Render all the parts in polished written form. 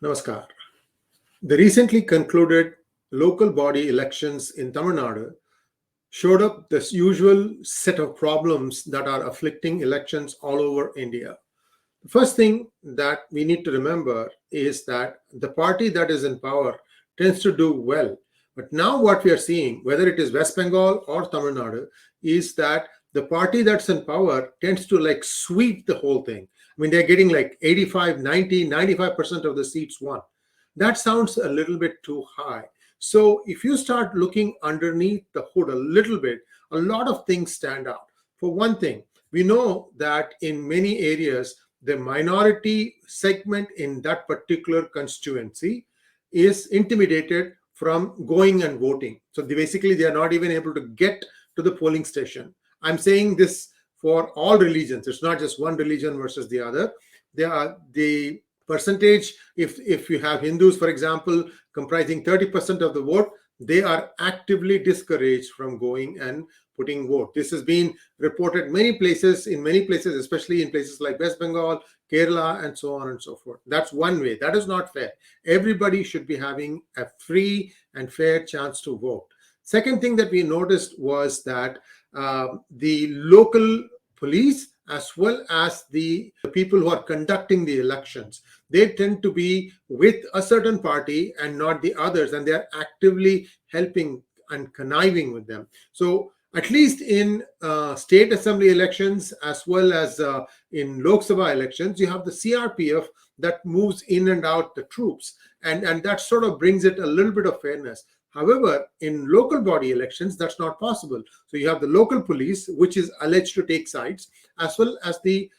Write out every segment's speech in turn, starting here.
Namaskar. The recently concluded local body elections in Tamil Nadu showed up this usual set of problems that are afflicting elections all over India. The first thing that we need to remember is that the party that is in power tends to do well. But now what we are seeing, whether it is West Bengal or Tamil Nadu, is that the party that's in power tends to sweep the whole thing. I mean, they're getting like 85, 90, 95% of the seats won. That sounds a little bit too high. So if you start looking underneath the hood a little bit, a lot of things stand out. For one thing, we know that in many areas, the minority segment in that particular constituency is intimidated from going and voting. So basically, they are not even able to get to the polling station. I'm saying this for all religions. It's not just one religion versus the other. The percentage, if you have Hindus, for example, comprising 30% of the vote, they are actively discouraged from going and putting vote. This has been reported in many places, especially in places like West Bengal, Kerala, and so on and so forth. That's one way. That is not fair. Everybody should be having a free and fair chance to vote. Second thing that we noticed was that the local police, as well as the people who are conducting the elections, they tend to be with a certain party and not the others, and they are actively helping and conniving with them. So at least in state assembly elections, as well as in Lok Sabha elections, you have the CRPF that moves in and out the troops, and that sort of brings it a little bit of fairness. However, in local body elections, that's not possible. So you have the local police, which is alleged to take sides, as well as the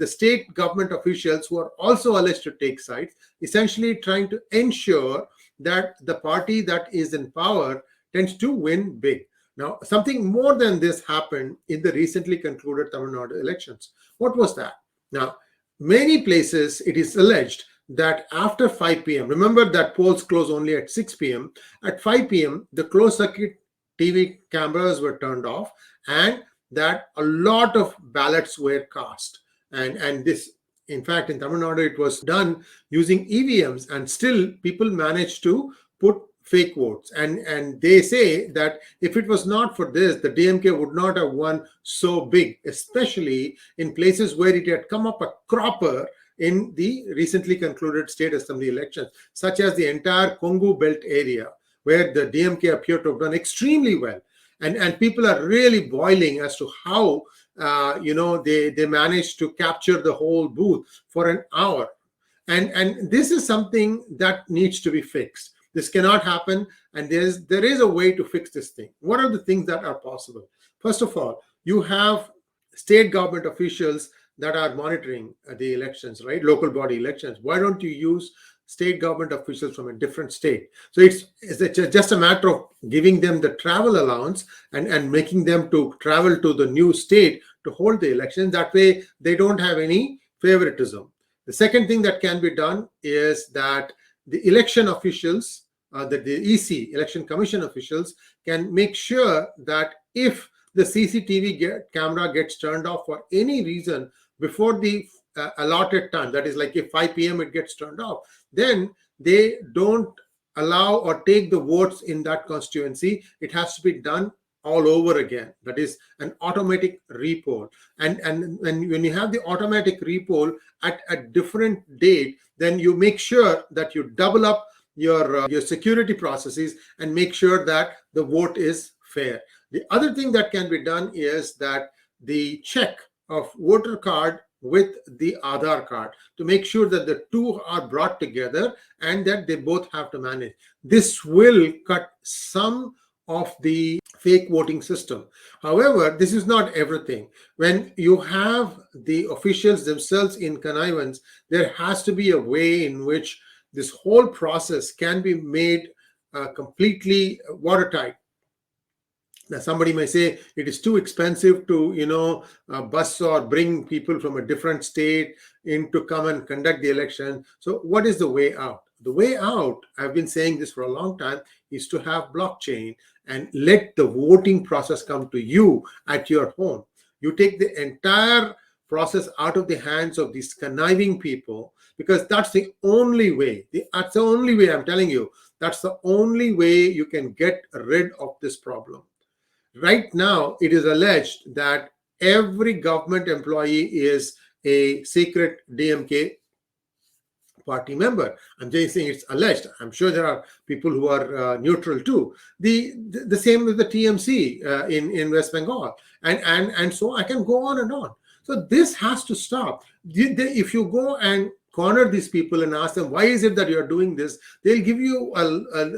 state government officials who are also alleged to take sides, essentially trying to ensure that the party that is in power tends to win big. Now, something more than this happened in the recently concluded Tamil Nadu elections. What was that? Now, many places it is alleged that after 5 p.m., remember that polls close only at 6 p.m., at 5 p.m., the closed circuit TV cameras were turned off, and that a lot of ballots were cast. And this, in fact, in Tamil Nadu, it was done using EVMs, and still people managed to put fake votes. And they say that if it was not for this, the DMK would not have won so big, especially in places where it had come up a cropper in the recently concluded state assembly elections, such as the entire Kongu belt area, where the DMK appeared to have done extremely well. And people are really boiling as to how they managed to capture the whole booth for an hour. And this is something that needs to be fixed. This cannot happen, and there is a way to fix this thing. What are the things that are possible? First of all, you have state government officials that are monitoring the elections, right? Local body elections. Why don't you use state government officials from a different state? So it's just a matter of giving them the travel allowance and making them to travel to the new state to hold the election. That way, they don't have any favoritism. The second thing that can be done is that the election officials, the 𝗣𝚗, Election Commission officials, can make sure that if the CCTV camera gets turned off for any reason before the allotted time, that is like if 5 p.m. it gets turned off, then they don't allow or take the votes in that constituency. It has to be done all over again. That is an automatic repoll. And when you have the automatic repoll at a different date, then you make sure that you double up your security processes and make sure that the vote is fair. The other thing that can be done is that the check of voter card with the Aadhaar card, to make sure that the two are brought together and that they both have to manage. This will cut some of the fake voting system. However, this is not everything. When you have the officials themselves in connivance, there has to be a way in which this whole process can be made completely watertight. Now, somebody may say it is too expensive to, bus or bring people from a different state in to come and conduct the election. So what is the way out? The way out, I've been saying this for a long time, is to have blockchain and let the voting process come to you at your home. You take the entire process out of the hands of these conniving people, because that's the only way. That's the only way, I'm telling you. That's the only way you can get rid of this problem. Right now, it is alleged that every government employee is a secret DMK party member. I'm just saying it's alleged. I'm sure there are people who are neutral too. The same with the TMC in West Bengal, and so I can go on and on. So this has to stop. If you go and corner these people and ask them, why is it that you're doing this, they'll give you a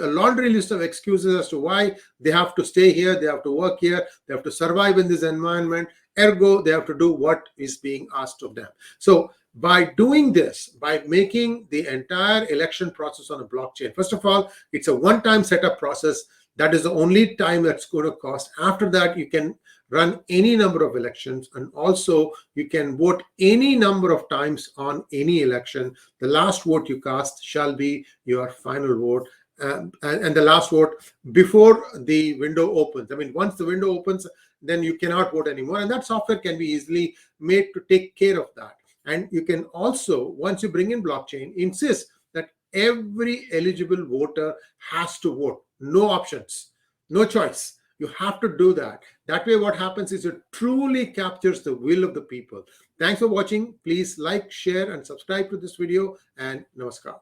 laundry list of excuses as to why they have to stay here, they have to work here, they have to survive in this environment, ergo they have to do what is being asked of them. So by doing this, by making the entire election process on a blockchain, first of all, it's a one-time setup process. That is the only time that's going to cost. After that, you can run any number of elections, and also you can vote any number of times on any election. The last vote you cast shall be your final vote, and the last vote before the window opens. I mean, once the window opens, then you cannot vote anymore, and that software can be easily made to take care of that. And you can also, once you bring in blockchain, insist that every eligible voter has to vote. No options, no choice. You have to do that. That way, what happens is it truly captures the will of the people. Thanks for watching. Please like, share, and subscribe to this video. And namaskar.